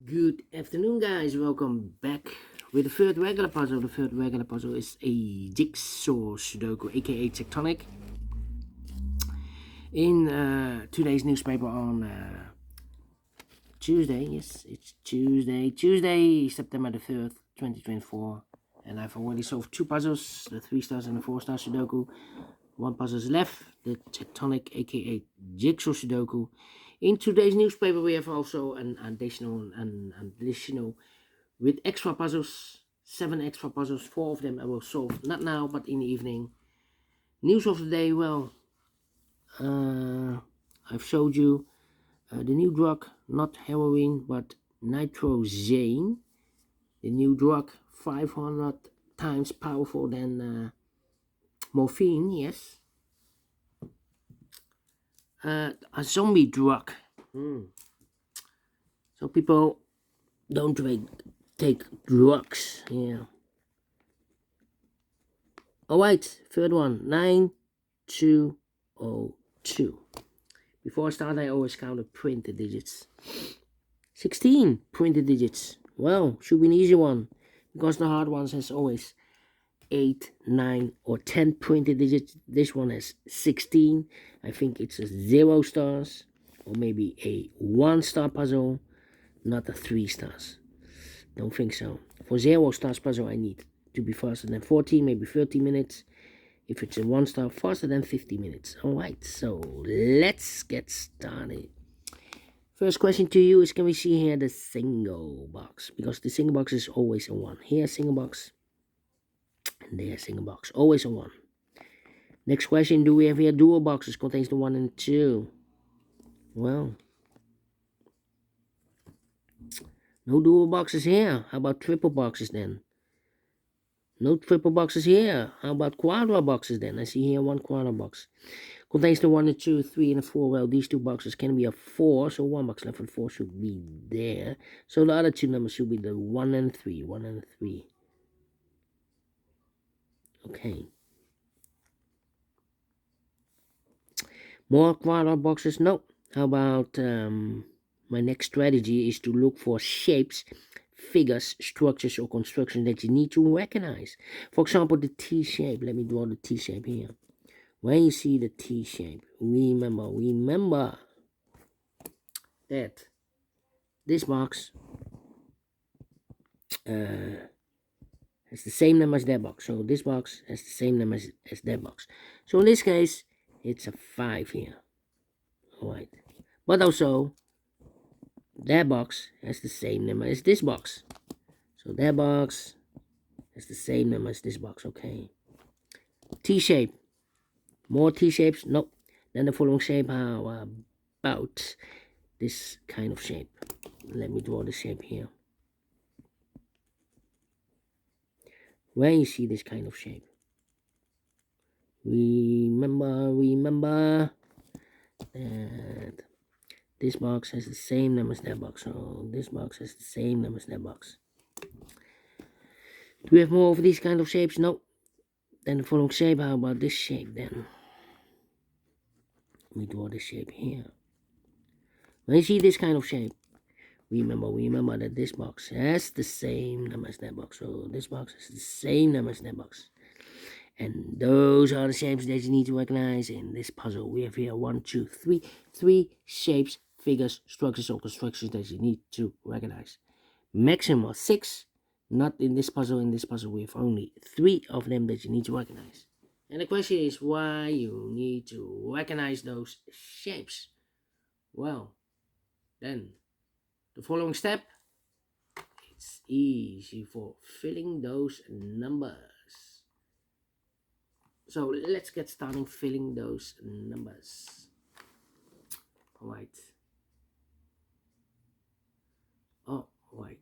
Good afternoon, guys. Welcome back with the third regular puzzle. The third regular puzzle is a JigSaw Sudoku, aka Tectonic. In today's newspaper on Tuesday, yes, it's Tuesday, September the 3rd, 2024. And I've already solved two puzzles, the 3-star and the 4-star Sudoku. One puzzle is left, the Tectonic, aka JigSaw Sudoku. In today's newspaper, we have also an additional with extra puzzles, 7 extra puzzles. 4 of them I will solve not now, but in the evening. News of the day. Well, I've showed you the new drug, not heroin, but Nitazene. The new drug, 500 times powerful than morphine. Yes. A zombie drug. So people don't take drugs. Yeah. Alright, third one, 9202. Before I start, I always count the printed digits. 16 printed digits. Well, should be an easy one, because the hard ones has always 8, 9 or 10 printed digits. This one has 16. I think it's a 0 stars or maybe a 1-star puzzle, not a 3 stars. Don't think so. For 0 stars puzzle, I need to be faster than 14, maybe 30 minutes. If it's a 1-star, faster than 50 minutes. Alright, so let's get started. First question to you is, can we see here the single box? Because the single box is always a 1. Here, single box. And there, single box. Always a 1. Next question, do we have here dual boxes? Contains the 1 and 2. Well, no dual boxes here. How about triple boxes then? No triple boxes here. How about quadra boxes then? I see here 1 quadra box. Contains the 1 and 2, 3 and a 4. Well, these 2 boxes can be a 4, so 1 box left and 4 should be there. So the other 2 numbers should be the 1 and 3. 1 and 3. Okay. More quadra boxes? No. How about my next strategy is to look for shapes, figures, structures or constructions that you need to recognize. For example, the T shape. Let me draw the T shape here. When you see the T shape, remember that this box has the same number as that box. So this box has the same number as that box. So in this case, it's a 5 here. Alright. But also, that box has the same number as this box. So that box has the same number as this box. Okay. T shape. More T shapes? Nope. Then the following shape. How about this kind of shape? Let me draw the shape here. When you see this kind of shape, remember that this box has the same number as that box. So this box has the same number as that box. Do we have more of these kind of shapes? No. Then the following shape. How about this shape then? Let me draw this shape here. When you see this kind of shape, remember that this box has the same number as that box. So this box has the same number as that box. And those are the shapes that you need to recognize in this puzzle. We have here 1, 2, 3. 3 shapes, figures, structures or constructions that you need to recognize. Maximum 6. Not in this puzzle. In this puzzle we have only 3 of them that you need to recognize. And the question is why you need to recognize those shapes. Well, then the following step, it's easy for filling those numbers. So let's get started filling those numbers. Alright. Oh, right.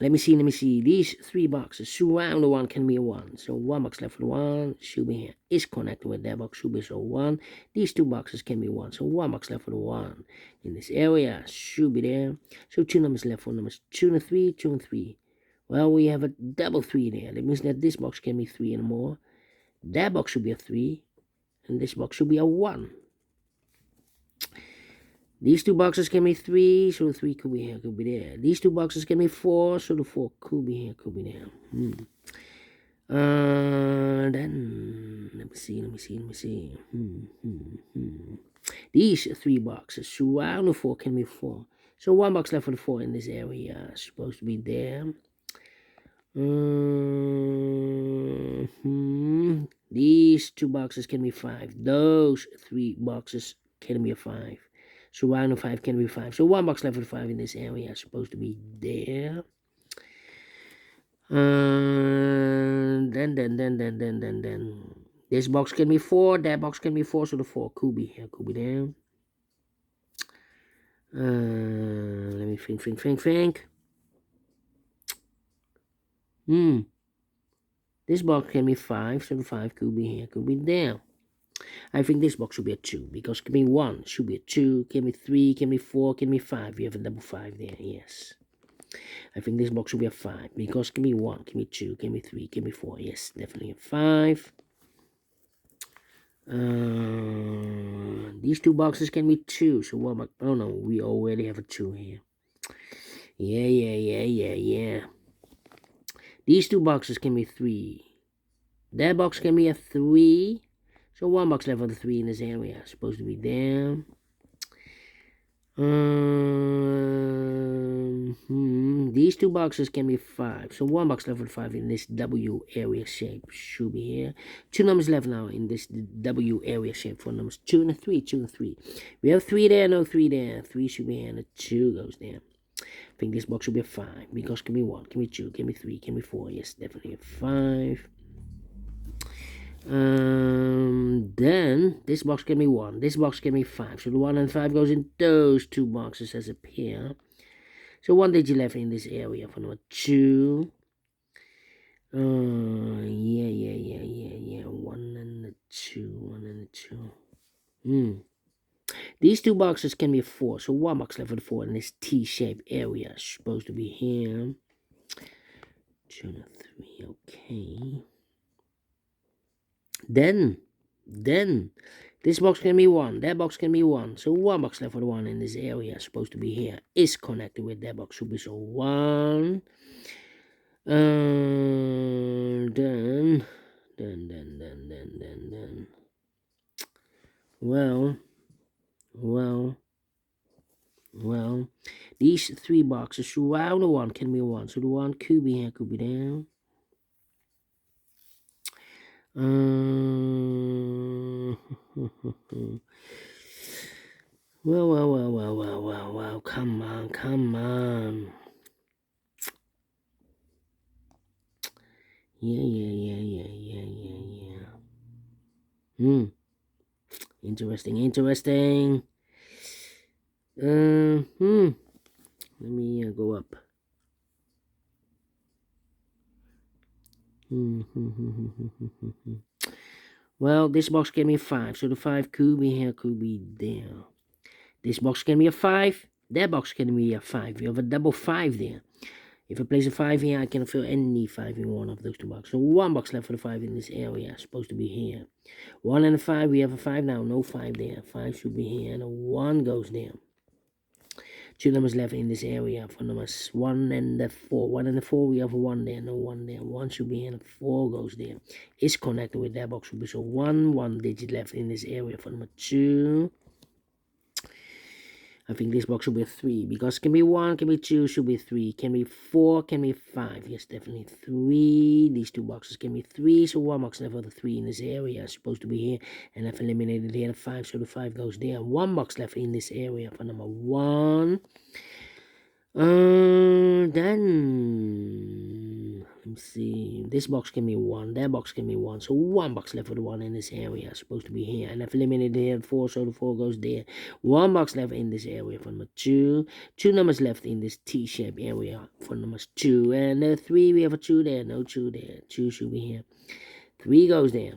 Let me see. These 3 boxes surround the 1 can be a 1. So 1 box left for 1 should be here. Is connected with that box should be so 1. These 2 boxes can be 1. So 1 box left for the 1 in this area should be there. So 2 numbers left for numbers 2 and 3, 2 and 3. Well, we have a double 3 there. That means that this box can be 3 and more. That box should be a 3. And this box should be a 1. These two boxes can be 3, so the 3 could be here, could be there. These two boxes can be 4, so the 4 could be here, could be there. Then, let me see. These 3 boxes surround the 4 can be 4. So 1 box left for the 4 in this area. Supposed to be there. These 2 boxes can be 5. Those 3 boxes can be a 5. So round of 5 can be 5. So 1 box left for the 5 in this area. Supposed to be there. Then. This box can be 4. That box can be 4. So the 4 could be here, could be there. Let me think. This box can be 5, so the 5 could be here, could be there. I think this box should be a 2, because can be 1, should be a 2, can be 3, can be 4, can be 5. We have a double 5 there, yes. I think this box should be a 5, because can be 1, can be 2, can be 3, can be 4. Yes, definitely a 5. These 2 boxes can be 2, so 1 box. Oh no, we already have a 2 here. Yeah. These 2 boxes can be 3. That box can be a 3. So 1 box left for the 3 in this area. Supposed to be there. These 2 boxes can be 5. So 1 box left for the 5 in this W area shape. Should be here. 2 numbers left now in this W area shape for numbers 2 and a 3. 2 and 3. We have 3 there, no 3 there. 3 should be here and a 2 goes there. I think this box should be a 5 because can be 1, can be 2, can be 3, can be 4. Yes, definitely a 5. Then this box can be 1. This box can be 5. So the 1 and 5 goes in those 2 boxes as a pair. So 1 digit left in this area for number 2. Yeah. 1 and a 2. These 2 boxes can be 4. So 1 box left for the 4 in this T-shaped area. Supposed to be here. 2 and a 3. Okay. Then this box can be 1. That box can be 1. So 1 box left for the 1 in this area. Supposed to be here. Is connected with that box. Should be so 1. Then. Well, these 3 boxes surround the 1 can be 1. So the 1 could be here, could be there. Well, come on. Yeah. Interesting. Let me go up. Well, this box can be 5, so the 5 could be here, could be there. This box can be a 5. That box can be a 5. We have a double 5 there. If I place a 5 here, I can fill any 5 in one of those 2 boxes. So 1 box left for the 5 in this area. Supposed to be here. 1 and a 5. We have a 5 now. No 5 there. 5 should be here. And a 1 goes there. 2 numbers left in this area for numbers 1 and the 4. 1 and the 4. We have a 1 there. No 1 there. 1 should be here. And a 4 goes there. It's connected with that box. Should be so 1 digit left in this area for number 2. I think this box should be a 3 because can be 1, can be 2, should be 3, can be 4, can be 5. Yes, definitely 3. These 2 boxes can be 3, so 1 box left for the 3 in this area. Supposed to be here, and I've eliminated the other 5, so the 5 goes there. 1 box left in this area for number 1. Then let me see. This box can be 1. That box can be 1. So 1 box left for the 1 in this area. Supposed to be here. And I've eliminated the 4, so the 4 goes there. 1 box left in this area for number 2. 2 numbers left in this T-shaped area for numbers 2. And 3, we have a 2 there. No 2 there. 2 should be here. 3 goes there.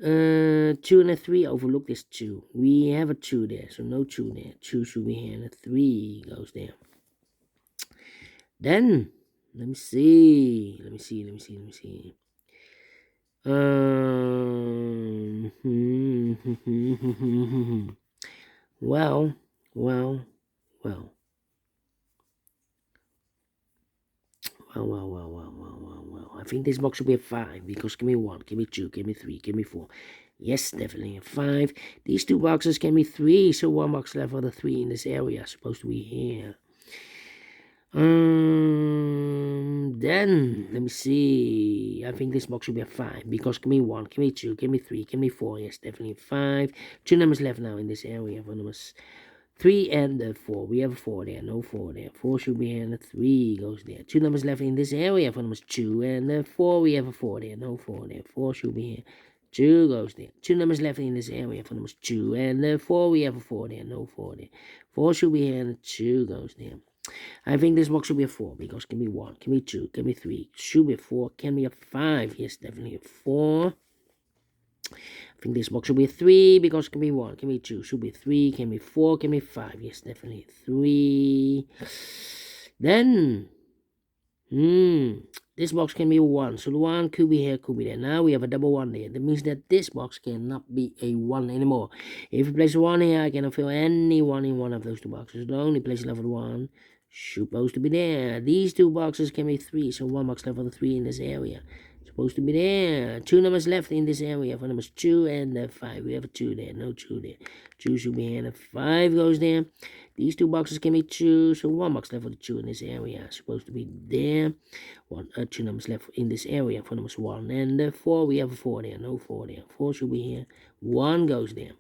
2 and a 3, overlook this 2. We have a 2 there, so no 2 there. 2 should be here, and a 3 goes there. Then Let me see. Well, well, well. Well. I think this box should be a 5 because give me 1, give me 2, give me 3, give me 4. Yes, definitely a 5. These 2 boxes can be 3, so 1 box left for the 3 in this area. Supposed to be here. Then let me see. I think this box should be a 5 because give me 1, give me 2, give me 3, give me 4. Yes, definitely 5. 2 numbers left now in this area for numbers 3 and 4. We have a 4 there, no 4 there. 4 should be here, and a 3 goes there. 2 numbers left in this area for numbers 2 and 4. We have a 4 there, no 4 there. 4 should be here. 2 goes there. 2 numbers left in this area for numbers 2 and 4. We have a 4 there, no 4 there. 4 should be here, and a 2 goes there. I think this box should be a 4 because give me 1, give me 2, give me 3. Should be a 4, can be a 5. Yes, definitely a 4. I think this box should be a 3 because give me 1, give me 2, should be 3, give me 4, give me 5. Yes, definitely 3. Then, this box can be a 1. So the 1 could be here, could be there. Now we have a double 1 there. That means that this box cannot be a 1 anymore. If you place a 1 here, I cannot fill any 1 in one of those 2 boxes. The only place left for the 1 supposed to be there. These 2 boxes can be 3, so 1 box left for the 3 in this area. Supposed to be there. 2 numbers left in this area for numbers 2 and 5. We have a 2 there, no 2 there. 2 should be here, and a 5 goes there. These 2 boxes can be 2, so 1 box left for the 2 in this area. Supposed to be there. 2 numbers left in this area for numbers 1 and 4. We have a 4 there, no 4 there. 4 should be here. 1 goes there.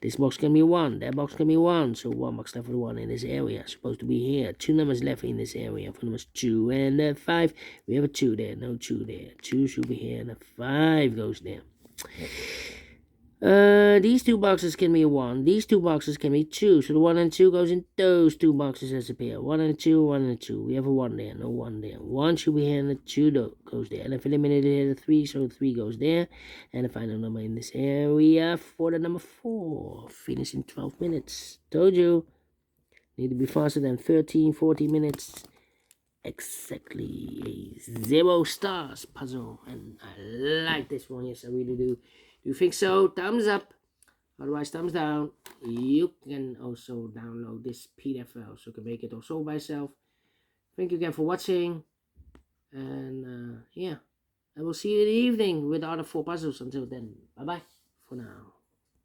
This box can be 1, that box can be 1, so 1 box left for the 1 in this area. Supposed to be here. 2 numbers left in this area for numbers 2 and 5. We have a 2 there, no 2 there. 2 should be here, and a 5 goes there. These 2 boxes can be 1. These 2 boxes can be 2. So the 1 and 2 goes in those 2 boxes as a pair. 1 and 2, 1 and 2. We have a 1 there, no 1 there. 1 should be here, and the 2 goes there. And if eliminated here, the 3, so the 3 goes there. And the final number in this area for the number 4. Finish in 12 minutes. Told you. Need to be faster than 13, 14 minutes. Exactly a 0 stars puzzle. And I like this one. Yes, I really do. Do you think so? Thumbs up. Otherwise, thumbs down. You can also download this PDF file so you can make it also by yourself. Thank you again for watching. And yeah, I will see you in the evening with the other 4 puzzles. Until then, bye-bye for now.